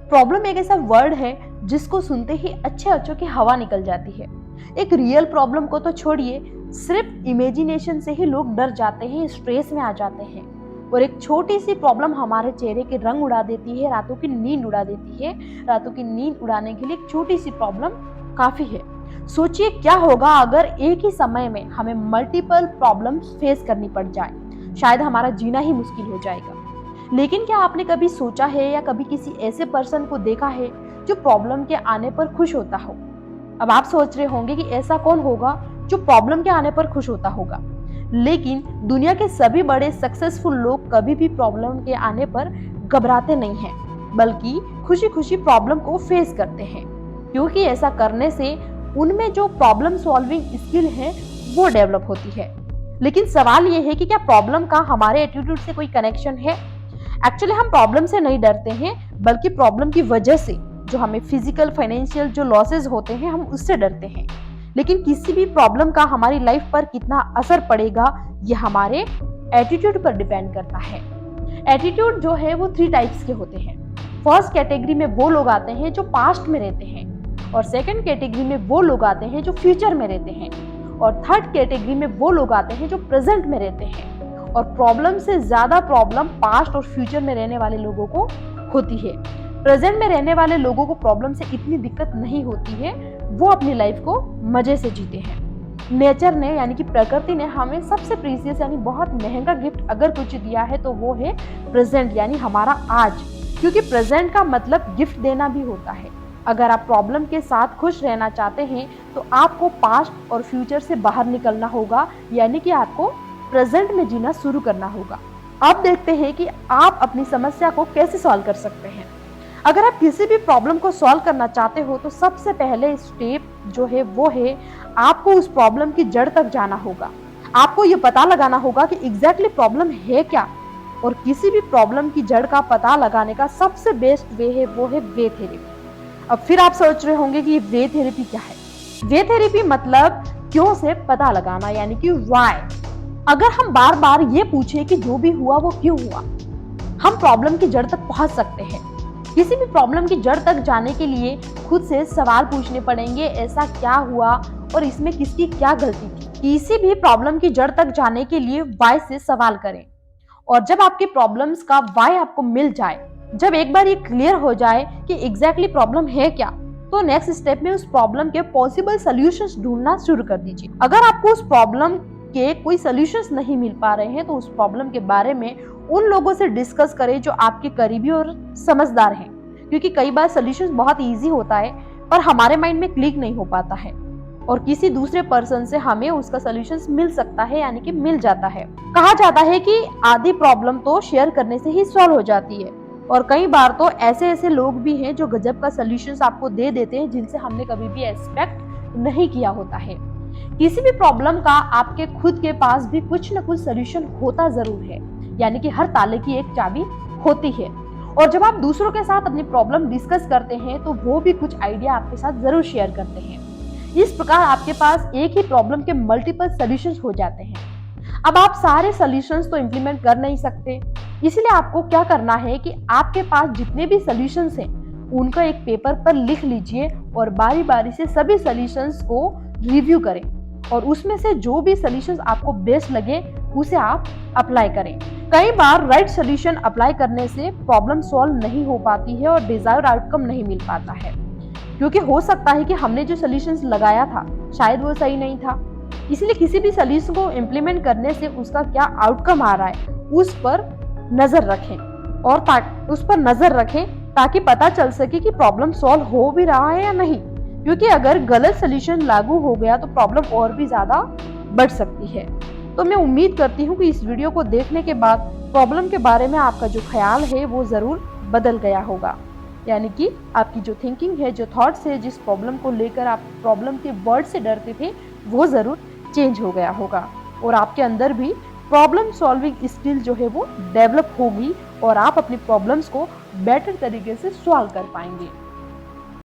Problem एक ऐसा word है जिसको सुनते ही अच्छे अच्छों की हवा निकल जाती है। एक रियल प्रॉब्लम को तो छोड़िए, सिर्फ इमेजिनेशन से ही लोग डर जाते हैं, स्ट्रेस में आ जाते हैं। और एक छोटी सी प्रॉब्लम हमारे चेहरे के रंग उड़ा देती है, रातों की नींद उड़ा देती है। रातों की नींद उड़ाने के लिए एक छोटी सी प्रॉब्लम काफी है। सोचिए क्या होगा अगर एक ही समय में हमें मल्टीपल प्रॉब्लम्स फेस करनी पड़ जाए। शायद हमारा जीना ही मुश्किल हो जाएगा। लेकिन क्या आपने कभी सोचा है या कभी किसी ऐसे पर्सन को देखा है जो प्रॉब्लम के आने पर खुश होता हो? अब आप सोच रहे होंगे कि ऐसा कौन होगा जो प्रॉब्लम के आने पर खुश होता होगा। लेकिन दुनिया के सभी बड़े सक्सेसफुल लोग कभी भी प्रॉब्लम के आने पर घबराते नहीं हैं, बल्कि खुशी खुशी प्रॉब्लम को फेस करते हैं, क्योंकि ऐसा करने से उनमें जो प्रॉब्लम सॉल्विंग स्किल है वो डेवलप होती है। लेकिन सवाल ये है कि क्या प्रॉब्लम का हमारे एटीट्यूड से कोई कनेक्शन है? एक्चुअली हम प्रॉब्लम से नहीं डरते हैं, बल्कि प्रॉब्लम की वजह से जो हमें फिजिकल फाइनेंशियल जो लॉसेस होते हैं हम उससे डरते हैं। लेकिन किसी भी प्रॉब्लम का हमारी लाइफ पर कितना असर पड़ेगा ये हमारे एटीट्यूड पर डिपेंड करता है। एटीट्यूड जो है वो 3 टाइप्स के होते हैं। फर्स्ट कैटेगरी में वो लोग आते हैं जो पास्ट में रहते हैं, और सेकंड कैटेगरी में वो लोग आते हैं जो फ्यूचर में रहते हैं, और थर्ड कैटेगरी में वो लोग आते हैं जो प्रेजेंट में रहते हैं। और प्रॉब्लम से ज्यादा प्रॉब्लम पास्ट और फ्यूचर में रहने वाले लोगों को होती है। प्रेजेंट में रहने वाले लोगों को प्रॉब्लम से इतनी दिक्कत नहीं होती है, वो अपनी लाइफ को मजे से जीते हैं। नेचर ने यानी कि प्रकृति ने हमें सबसे प्रीसियस यानी बहुत महंगा गिफ्ट अगर कुछ दिया है तो वो है प्रेजेंट यानी हमारा आज, क्योंकि प्रेजेंट का मतलब गिफ्ट देना भी होता है। अगर आप प्रॉब्लम के साथ खुश रहना चाहते हैं तो आपको पास्ट और फ्यूचर से बाहर निकलना होगा, यानी कि आपको प्रेजेंट में जीना शुरू करना होगा। अब देखते हैं कि आप अपनी समस्या को कैसे सॉल्व कर सकते हैं। अगर आप किसी भी प्रॉब्लम को सॉल्व करना चाहते हो तो सबसे पहले स्टेप जो है वो है आपको उस प्रॉब्लम की जड़ तक जाना होगा। आपको ये पता लगाना होगा कि एग्जैक्टली प्रॉब्लम है क्या, और किसी भी प्रॉब्लम की जड़ का पता लगाने का सबसे बेस्ट वे है वो है वे थेरेपी। अब फिर आप सोच रहे होंगे कि वे थेरेपी क्या है। वे थेरेपी मतलब क्यों से पता लगाना, यानी कि व्हाई। अगर हम बार बार ये पूछे कि जो भी हुआ वो क्यों हुआ, हम प्रॉब्लम की जड़ तक पहुंच सकते हैं। किसी भी प्रॉब्लम की जड़ तक जाने के लिए खुद से सवाल पूछने पड़ेंगे, ऐसा क्या हुआ और इसमें किसकी क्या गलती थी। किसी भी प्रॉब्लम की जड़ तक जाने के लिए व्हाई से सवाल करें, और जब आपके प्रॉब्लम्स का व्हाई आपको मिल जाए, जब एक बार ये क्लियर हो जाए कि एग्जैक्टली प्रॉब्लम है क्या, तो नेक्स्ट स्टेप में उस प्रॉब्लम के पॉसिबल सॉल्यूशंस ढूंढना शुरू कर दीजिए। अगर आपको उस प्रॉब्लम के कोई सॉल्यूशंस नहीं मिल पा रहे हैं तो उस प्रॉब्लम के बारे में उन लोगों से डिस्कस करें जो आपके करीबी और समझदार हैं, क्योंकि कई बार सॉल्यूशंस बहुत इजी होता है पर हमारे माइंड में क्लिक नहीं हो पाता है, और किसी दूसरे पर्सन से हमें उसका सॉल्यूशंस मिल सकता है, यानी कि मिल जाता है। कहा जाता है कि आधी प्रॉब्लम तो शेयर करने से ही सॉल्व हो जाती है, और कई बार तो ऐसे ऐसे लोग भी हैं जो गजब का सॉल्यूशंस आपको दे देते हैं जिनसे हमने कभी भी एक्सपेक्ट नहीं किया होता है। किसी भी प्रॉब्लम का आपके खुद के पास भी कुछ न कुछ सॉल्यूशन होता जरूर है, यानी कि हर ताले की एक चाबी होती है। और जब आप दूसरों के साथ अपनी प्रॉब्लम डिस्कस करते हैं तो वो भी कुछ आइडिया आपके साथ जरूर शेयर करते हैं। इस प्रकार आपके पास एक ही प्रॉब्लम के मल्टीपल सॉल्यूशंस हो जाते हैं। अब आप सारे सॉल्यूशंस तो इम्प्लीमेंट कर नहीं सकते, इसलिए आपको क्या करना है कि आपके पास जितने भी सॉल्यूशंस हैं उनका एक पेपर पर लिख लीजिए और बारी बारी से सभी सॉल्यूशंस को रिव्यू करें, और उसमें से जो भी सॉल्यूशंस आपको बेस्ट लगे उसे आप अप्लाई करें। कई बार राइट सॉल्यूशन अप्लाई करने से प्रॉब्लम सॉल्व नहीं हो पाती है और डिजायर्ड आउटकम नहीं मिल पाता है, क्योंकि हो सकता है कि हमने जो सॉल्यूशंस लगाया था शायद वो सही नहीं था। इसलिए किसी भी सॉल्यूशन को इम्प्लीमेंट करने से उसका क्या आउटकम आ रहा है उस पर नजर रखें, और उस पर नजर रखें ताकि पता चल सके कि प्रॉब्लम सॉल्व हो भी रहा है या नहीं, क्योंकि अगर गलत सॉल्यूशन लागू हो गया तो प्रॉब्लम और भी ज्यादा बढ़ सकती है। तो मैं उम्मीद करती हूँ कि इस वीडियो को देखने के बाद प्रॉब्लम के बारे में आपका जो ख्याल है वो जरूर बदल गया होगा, यानी कि आपकी जो थिंकिंग है, जो थॉट्स है, जिस प्रॉब्लम को लेकर आप प्रॉब्लम के वर्ड से डरते थे वो जरूर चेंज हो गया होगा, और आपके अंदर भी प्रॉब्लम सॉल्विंग स्किल जो है वो डेवलप होगी और आप अपनी प्रॉब्लम्स को बेटर तरीके से सॉल्व कर पाएंगे।